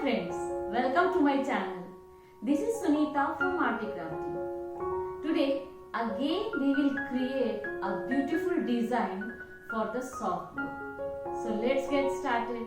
friends, welcome to my channel. This is Sunita from Arty Krafty. Today again we will create a beautiful design for the soft book. So let's get started.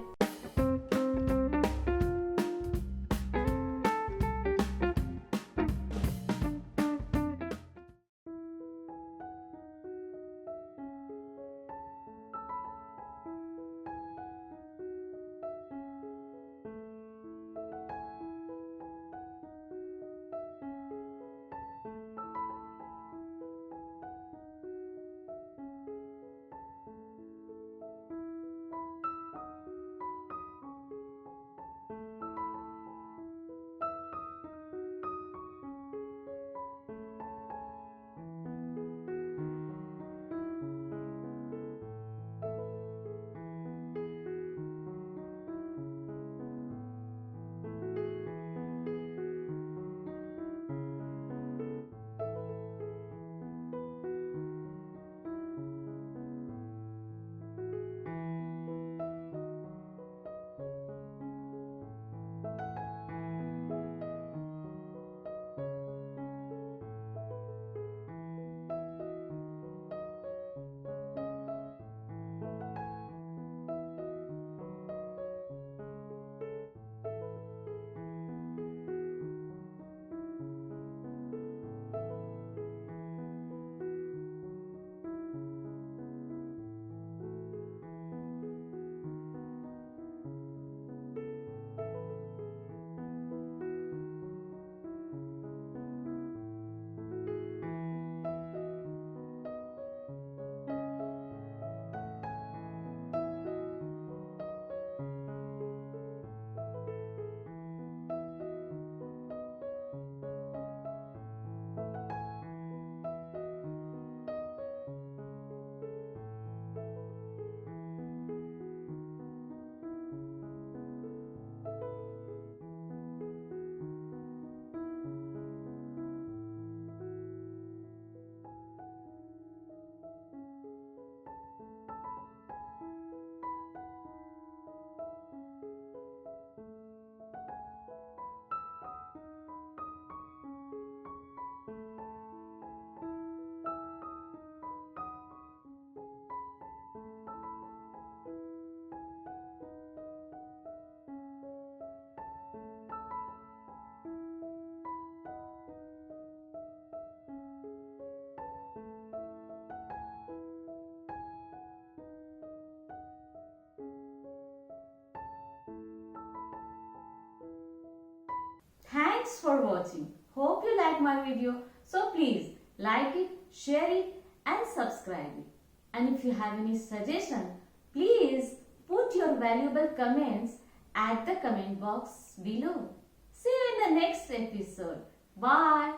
Thanks for watching. Hope you like my video. So please like it, share it and subscribe it. And if you have any suggestion, please put your valuable comments at the comment box below. See you in the next episode. Bye.